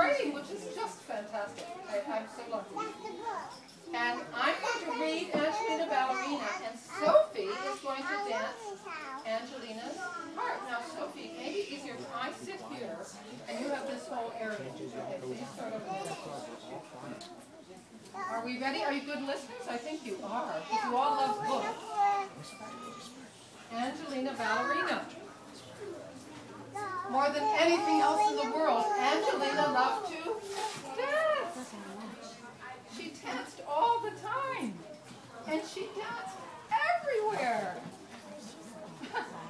writing, which is just fantastic. I'm so lucky. And I'm going to read Angelina Ballerina, and Sophie is going to dance Angelina's part. Now, Sophie, maybe easier if I sit here, and you have this whole area. Okay, so you start over here. Are we ready? Are you good listeners? I think you are, because you all love books. Angelina Ballerina. More than anything else in the world, Angelina loved to dance. She danced all the time, and she danced everywhere.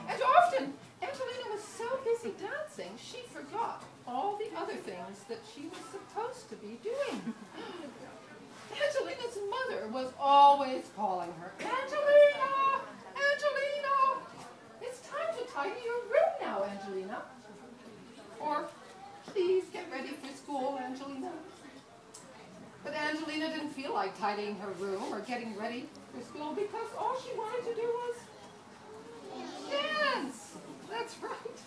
And often, Angelina was so busy dancing, she forgot all the other things that she was supposed to be doing. Angelina's mother was always calling her, Angelina! Angelina! It's time to tidy your room now, Angelina. Or, please get ready for school, Angelina. But Angelina didn't feel like tidying her room or getting ready for school because all she wanted to do was dance. That's right.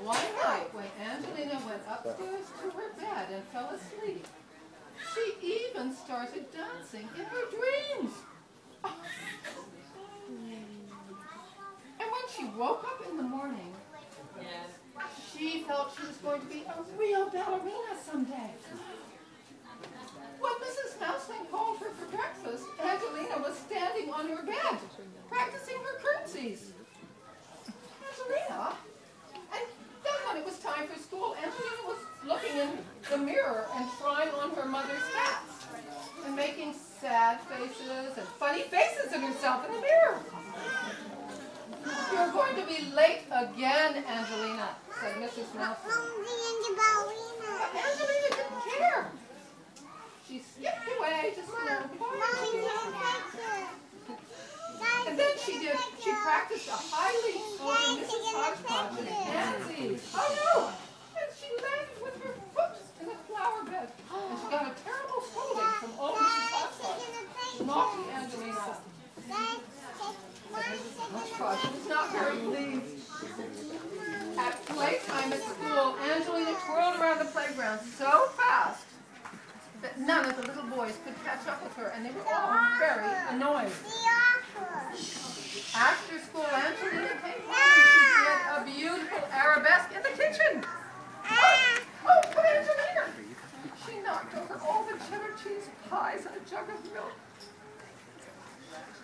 One night when Angelina went upstairs to her bed and fell asleep, she even started dancing in her dreams. And when she woke up in the morning, she felt she was going to be a real ballerina someday. When Mrs. Mouseling called her for breakfast, Angelina was standing on her bed, practicing her curtsies. Angelina? And then when it was time for school, Angelina was looking in the mirror and trying on her mother's hats and making sad faces and funny faces at herself in the mirror. You're going to be late again, Angelina, said Mrs. Mouseling. But Angelina didn't care. She skipped away just a little bit. And then she practiced a highly spoken Mrs. Hodgepodge and Nancy. Oh no! And she landed with her foot in a flower bed. And she got a terrible scolding from old Mrs. Hodgepodge. Naughty Angelina. Mrs. Hodgepodge was not very pleased. At playtime at school, Angelina twirled around the playground so fast that none of the little boys could catch up with her, and they were all very annoyed. After school, Angelina came home and she did a beautiful arabesque in the kitchen. Oh, but Angelina! She knocked over all the cheddar cheese pies and a jug of milk.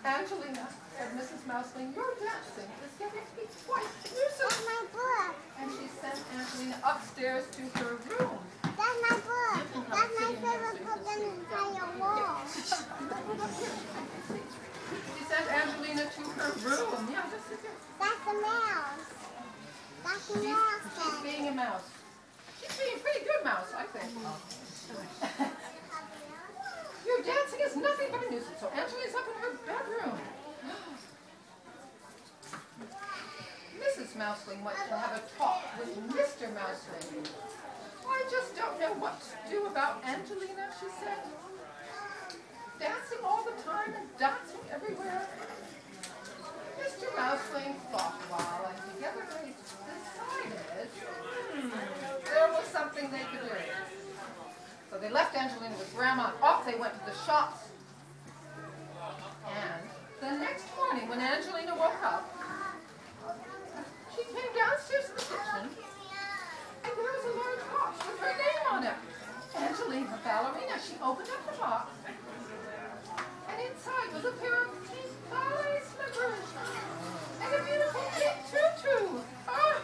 Angelina, said Mrs. Mouseling, your dancing is getting to be quite nuisance. And she sent Angelina upstairs to her room. That's my book. That's my favorite book in the entire world. She sent Angelina to her room. Yeah, just sit there. That's a mouse. That's a mouse. She's being a mouse. She's being a pretty good mouse, I think. Your dancing is nothing but a nuisance. So Angelina's up in her bedroom. Mrs. Mouseling went to have a talk with Mr. Mouseling. I just don't know what to do about Angelina, she said. Dancing all the time and dancing everywhere. Mr. Mouseling thought a while, and together they decided there was something they could do. So they left Angelina with Grandma, and off they went to the shops. And the next morning, when Angelina woke up, she came downstairs to the kitchen, and there was a large box with her name on it. Angelina Ballerina. She opened up the box, and inside was a pair of pink ballet slippers and a beautiful pink tutu. Oh,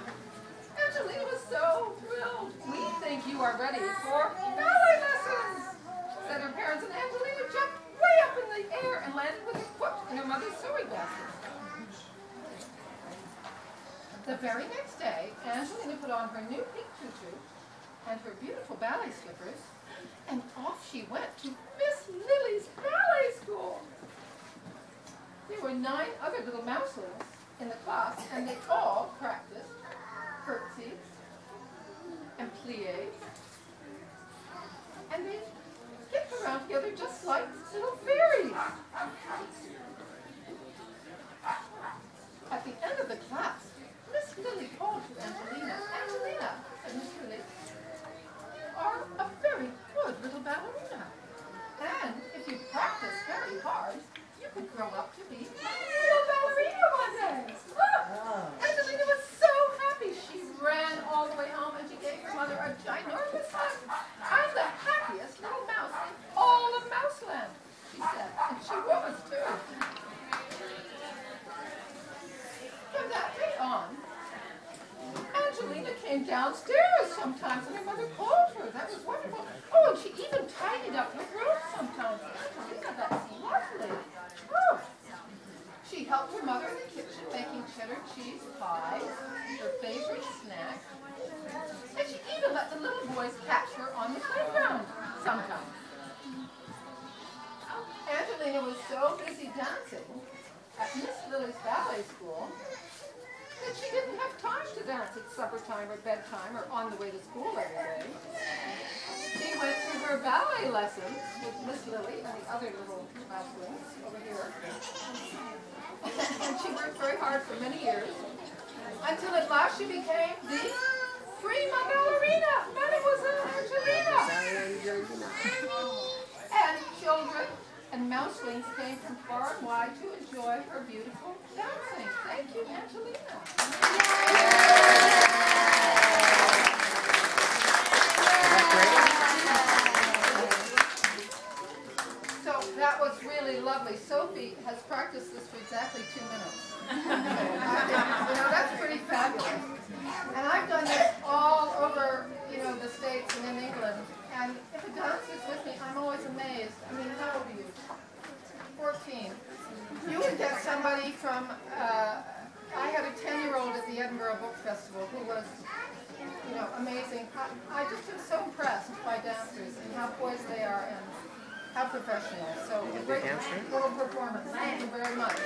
Angelina was so thrilled. We think you are ready for ballet lessons, said her parents, and Angelina jumped way up in the air and landed with her foot in her mother's sewing basket. The very next day, Angelina put on her new pink tutu and her beautiful ballet slippers, and off she went to Miss Lily's ballet school. There were 9 other little mouselings in the class, and they all practiced curtsies and plies, and they skipped around together just like little fairies. At the end of the class, Miss Lily called to Angelina. Angelina, said Miss Lily, downstairs sometimes, and her mother called her. That was wonderful. Oh, and she even tidied up her room sometimes. Angelina, that's lovely. Oh. She helped her mother in the kitchen making cheddar cheese pies, her favorite snack. And she even let the little boys catch her on the playground sometimes. Angelina was so busy dancing at Miss Lily's ballet school that she didn't have time to dance at supper time or bedtime or on the way to school every day. She went to her ballet lessons with Miss Lily and the other little masculines over here. And she worked very hard for many years until at last she became the prima ballerina, Mademoiselle Angelina. And children and mouselings came from far and wide to enjoy her beautiful dancing. Thank you, Angelina. So that was really lovely. Sophie has practiced this for exactly 2 minutes. That's pretty fabulous. And I've done this all over, the States and in England. And if a dancer's with me, I'm always amazed. I mean, how old are you? 14. You would get somebody from, I had a 10-year-old at the Edinburgh Book Festival who was, amazing. I just am so impressed by dancers and how poised they are and how professional. So a great little performance. Thank you very much.